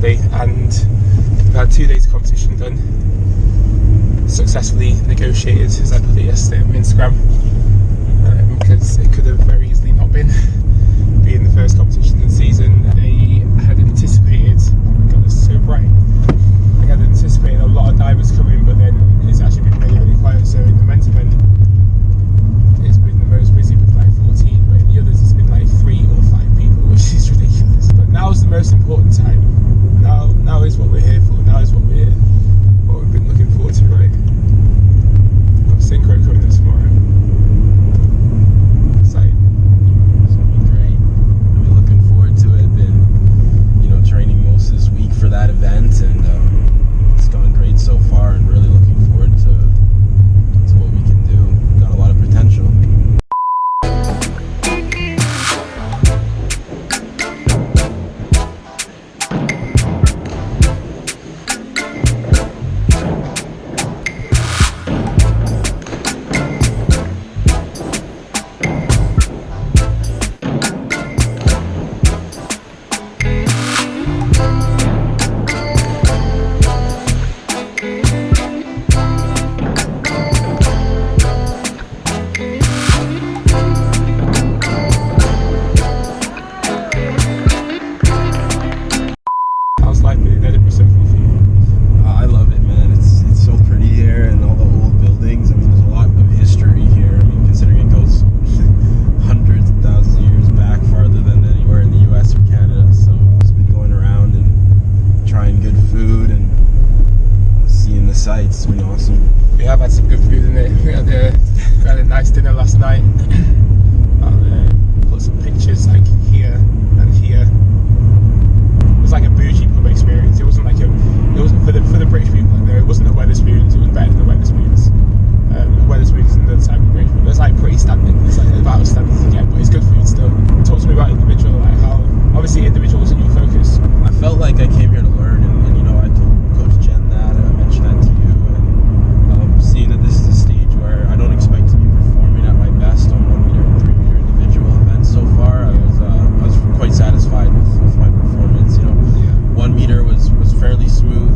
yesterday, and we had 2 days of competition done. Successfully negotiated, as I put it yesterday on Instagram, because it could have very easily not been being the first competition of the season. They had anticipated, oh my god, it's so bright. They had anticipated a lot of divers coming, but then it's actually been really, really quiet. So in the men's event, it's been the most busy with like 14, but in the others it's been like 3 or 5 people, which is ridiculous. But now is the most important time. Now is what we're here for. Now is what we've been looking forward to, right? Got Synchro coming up tomorrow. Exciting. It's gonna be great. I've been looking forward to it. Been, training most of this week for that event, and it's gone great so far. And really looking forward to what we can do. Got a lot of potential. It's been awesome. We have had some good food in it. We had a nice dinner last night. I'll put some pictures like here and here. It was like a bougie pub experience. It wasn't like it wasn't for the British people. No, it wasn't a Wetherspoons. It was better than the Wetherspoons. The Wetherspoons is another type of British pub. It's like pretty standard. It's like about as standard as you get, but it's good food still. Talk to me about individual, like how obviously individual wasn't your focus. I felt like I came here to learn, and I told Coach Jen that, and I mentioned that to you. Seeing that this is a stage where I don't expect to be performing at my best on 1 meter and 3 meter individual events so far, I was quite satisfied with my performance. 1 meter was fairly smooth.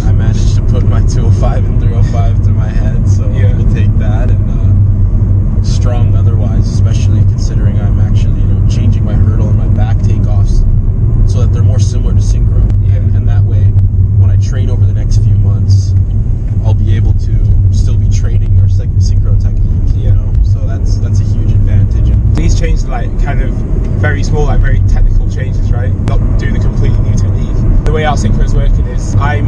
I managed to put my 205 and 305 to my head, so we'll take that. And strong otherwise, especially considering I'm actually changing my hurdle and my back takeoffs so that they're more similar to synchro. And that way, when I train over the next few months, I'll be able to still be training our synchro technique, so that's a huge advantage. And these changes are like kind of very small, like very technical changes, right? Not doing a completely new technique. The way our synchro is working is I'm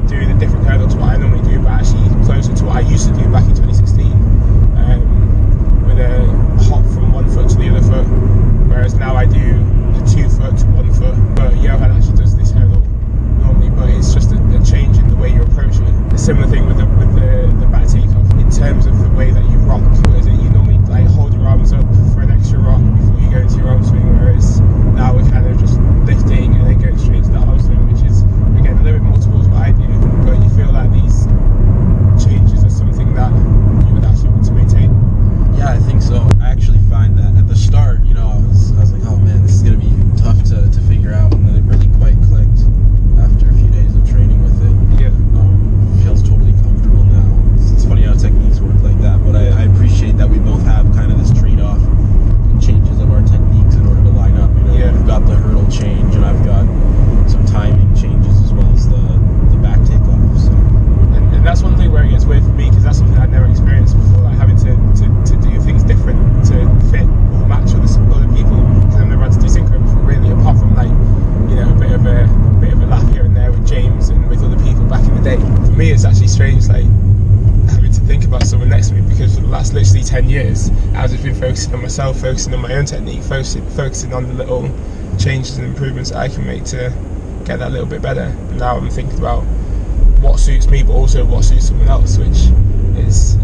doing a different hurdle to what I normally do, but actually closer to what I used to do back in 2016, with a hop from one foot to the other foot, whereas now I do a 2 foot to 1 foot. But Yohan actually does this hurdle normally, but it's just a change in the way you approach it. A similar thing with the back takeoff in terms of the way that you rock. What is it? You normally like hold your arms up for an extra rock before you go into your arm swing, whereas now we're kind of just lifting and then going straight to the arm swing, which is again a little bit more towards what I do. But you feel like these changes are something that you would actually want to maintain? Yeah, I think so. I actually find that at the start, I was like, oh man, this is gonna be tough to figure out, and then it really quite clicked after a few days of training with it. Feels totally comfortable now. It's funny how techniques work like that, but I appreciate that we both have kind of this trade-off and changes of our techniques in order to line up. We've got the hurdle change, and I've got some timing changes as well as the back takeoff. So. And that's one thing where it gets weird for me, because that's something I'd never experienced before, like having to do things different to fit or match other people, because I've never had to do synchro before, really, apart from like a bit of a laugh here and there with James and with other people back in the day. For me, it's actually strange, like having to think about someone next to me, because for the last literally 10 years I've just been focusing on myself, focusing on my own technique, focusing on the little changes and improvements that I can make to get that a little bit better. Now I'm thinking about what suits me, but also what suits someone else, which is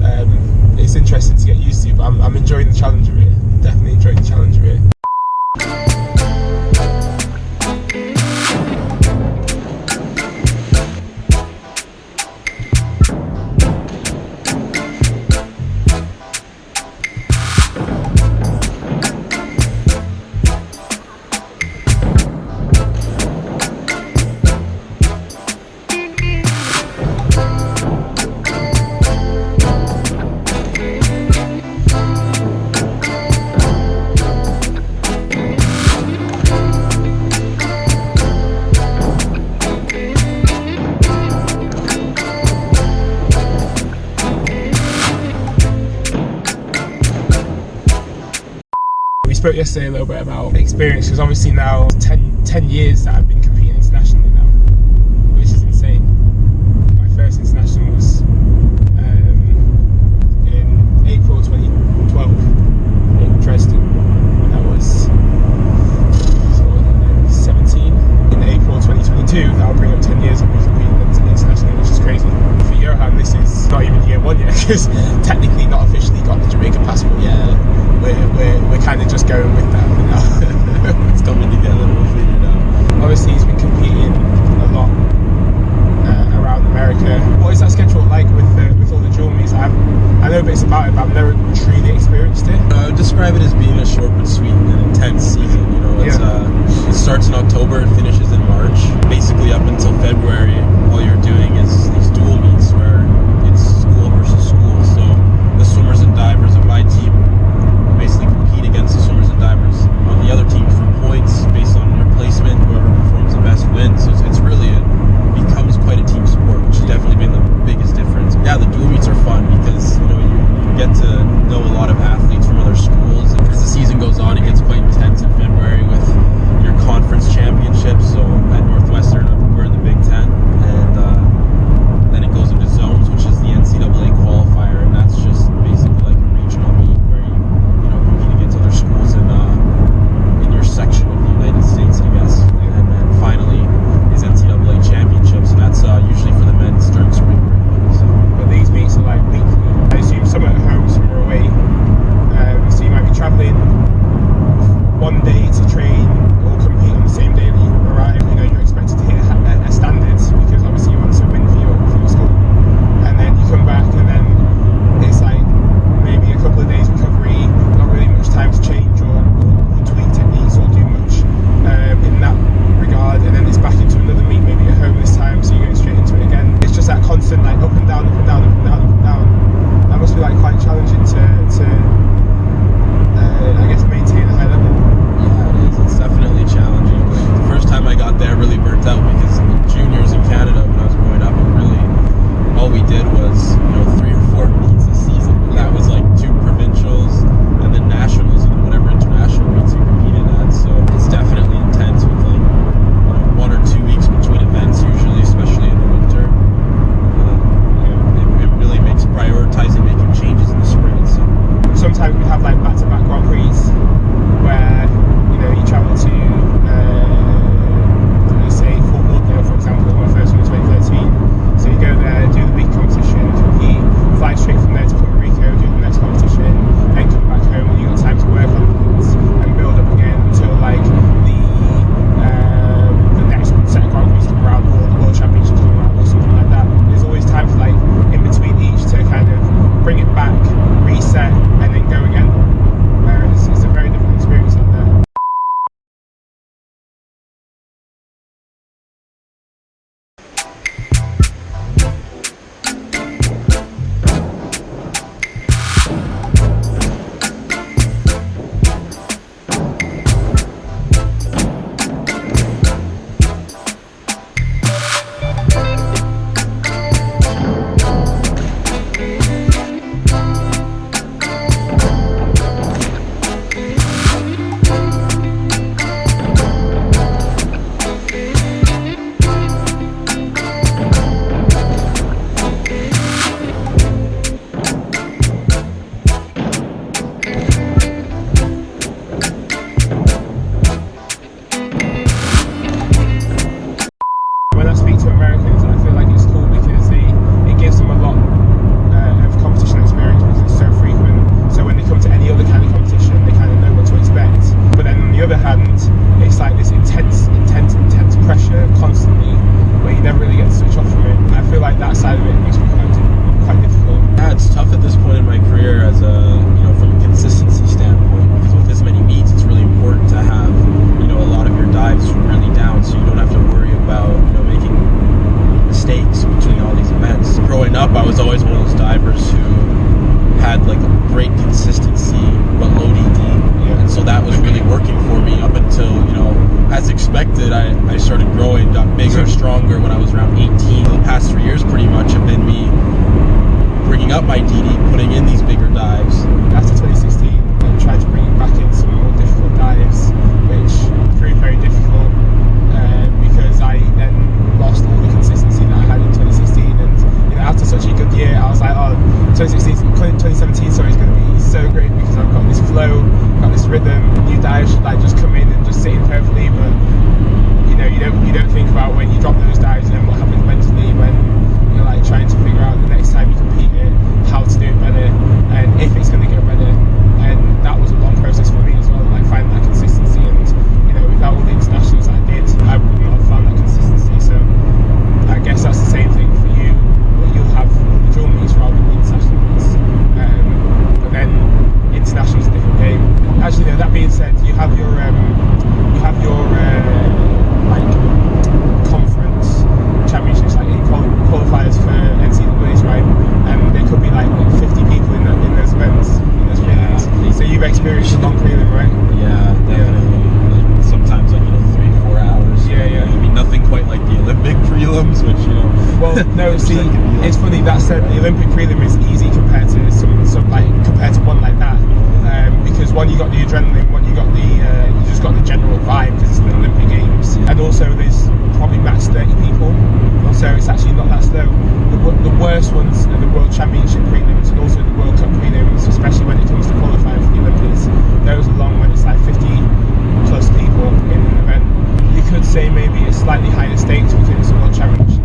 it's interesting to get used to. But I'm enjoying the challenge of it. Definitely enjoying the challenge of it. spoke yesterday a little bit about experience, because obviously now 10 years that I've been competing internationally now, which is insane. My first international was in April 2012 in Dresden. That was 17. In April 2022, that'll bring up 10 years of me competing internationally, which is crazy. For Yohan, this is not even year one yet, because technically not officially got the Jamaica passport yet. We're kind of just going with that for now. It's coming together, we'll figure it out. Obviously, he's been competing a lot around America. What is that schedule like with all the dual meets? I know bits about it, but I've never truly experienced it. I would describe it as being a short but sweet and intense season. You know, it's, it starts in October and finishes in March. Basically, up until February, all you're doing is these dual meets where it's school versus school. So the swimmers and divers of my team basically compete against the swimmers and divers on the other team for points based on your placement. Whoever performs the best wins. So it's really becomes quite a team sport, which has definitely been the biggest difference. Yeah, the dual meets are fun because you get to know a lot of athletes from other schools. As the season goes on, it gets quite intense in February with your conference championships. So at Northwestern, we're in the Big Ten, and then it goes into zones, which is the NCAA qualifier, and that's just basically like a regional meet where you compete against other schools in your section of the United States, I guess. And then finally is NCAA championships, and that's usually for the men's during spring break. So, but these meets are like weekly. I assume some are at home, some are away. So you might be travelling one day to train or compete on the same day that you arrive. You know, you're expected to hit a standard because obviously you want to win for your school. And then you come back, and then it's like maybe a couple of days recovery, not really much time to change or tweak techniques or do much in that regard. And then it's back into another meet, maybe at home this time, so you're going straight into it again. It's just that constant like up and down, up and down, up and down, up and down. That must be like quite challenging to I guess maintain a high level. Yeah, it is. It's definitely challenging. Like, the first time I got there, I really burnt out because juniors in Canada when I was growing up, all we did was 3 or 4 meets a season. And that was like 2 provincials and then nationals and whatever international meets you competed at. So it's definitely intense with like 1 or 2 weeks between events usually, especially in the winter. It really makes prioritizing making changes in the spring and summer. Sometimes we have like back-to-back Grand Prix where you travel to say Fort Lauderdale, for example. My first one was 2013. So you go there, do the big competition, compete, fly straight from there to Puerto Rico, do the next competition, then come back home, and you got time to work on things and build up again until like the next set of Grand Prix come around, or the World Championships come around, or something like that. There's always time for like in between each to kind of bring it back, reset, and then go again. Whereas it's a very different experience out there. said, you have your like conference championships, like qualifiers for NCAAs, right? And there could be like 50 people in those events, in those prelims. So you've experienced a long prelim, right? Yeah, definitely. Like, sometimes like 3-4 hours. Yeah. I mean, nothing quite like the Olympic prelims, which Well, no, see, it's funny that said the Olympic prelim is easy compared to compared to one like that, because one, you got the adrenaline, one, you got the you just got the general vibe because it's the Olympic Games, and also there's probably max 30 people, so it's actually not that slow. The worst ones are the World Championship prelims and also the World Cup prelims, especially when it comes to qualifying for the Olympics. Those are long when it's like 50 plus people in an event. You could say maybe it's slightly higher stakes because it's a World Championship,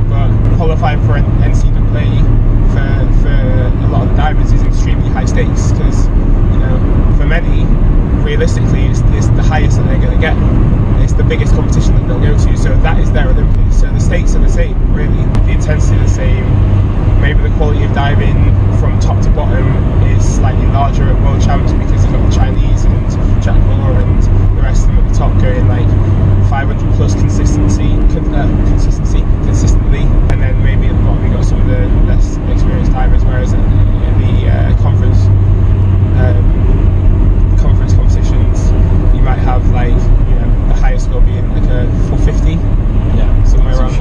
but qualifying for an NCAA for a lot of the divers is extremely high stakes because, for many, realistically, it's the highest that they're going to get. It's the biggest competition that they'll go to, so that is their Olympics. So the stakes are the same, really. The intensity is the same. Maybe the quality of diving from top to bottom is slightly larger at World Champs because you've got the Chinese and Jack Moore and the rest of them at the top going like 500 plus consistently, and then maybe at the bottom you got some of the less experienced divers, whereas in the conference competitions you might have like the highest score being like a 450, somewhere around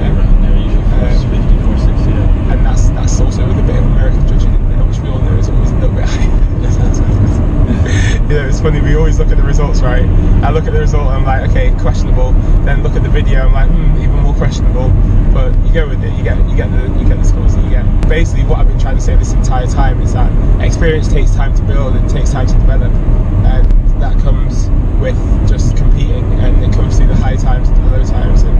there, usually 450, 460, and that's also with a bit of American judging in there, which we all know is always a little bit high. It's funny, we always look at the results, right? I look at the result and I'm like, okay, questionable. Then look at the video, I'm like, even more questionable. But you go with it, you get the scores that you get. Basically, what I've been trying to say this entire time is that experience takes time to build and takes time to develop, and that comes with just competing, and it comes through the high times and the low times. And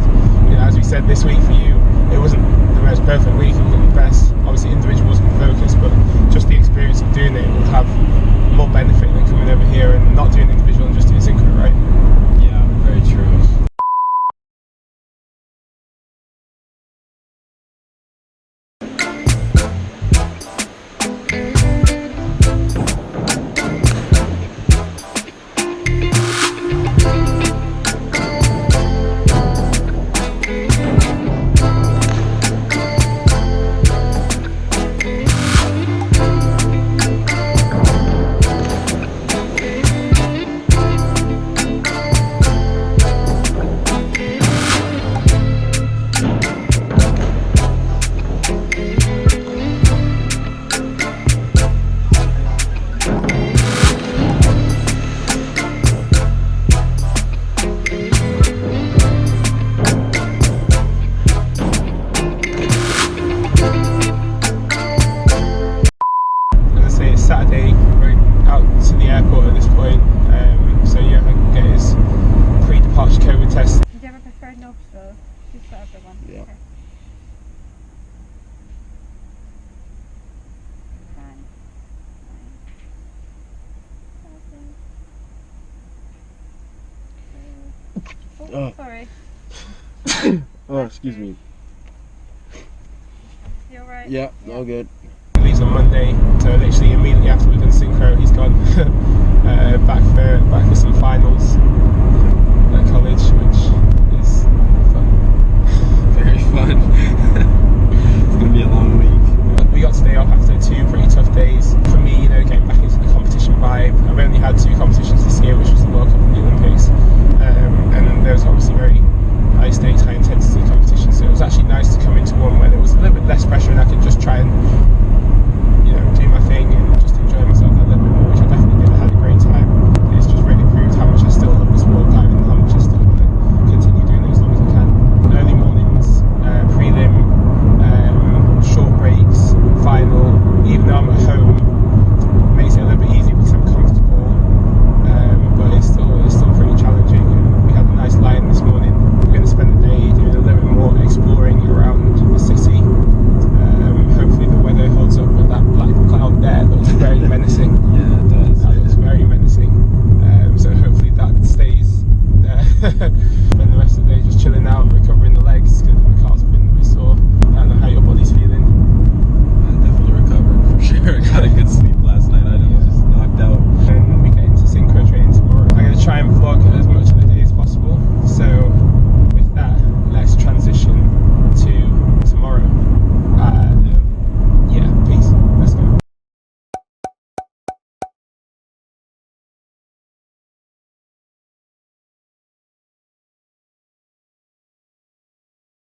as we said, this week for you, it wasn't the most perfect week, it wasn't the best. Obviously, individuals were focused, but just the experience of doing it will have more benefit than coming over here and not doing individual and just doing synchro, right? Yeah, very true. Saturday, we're out to the airport at this point, so Yohan can get his pre-departure COVID test. Do you have a preferred note though? Just for everyone. Yeah. Okay. Oh, sorry. Oh, excuse me. You alright? Yeah, all good. He leaves on Monday, so literally immediately after we've done synchro, he's gone.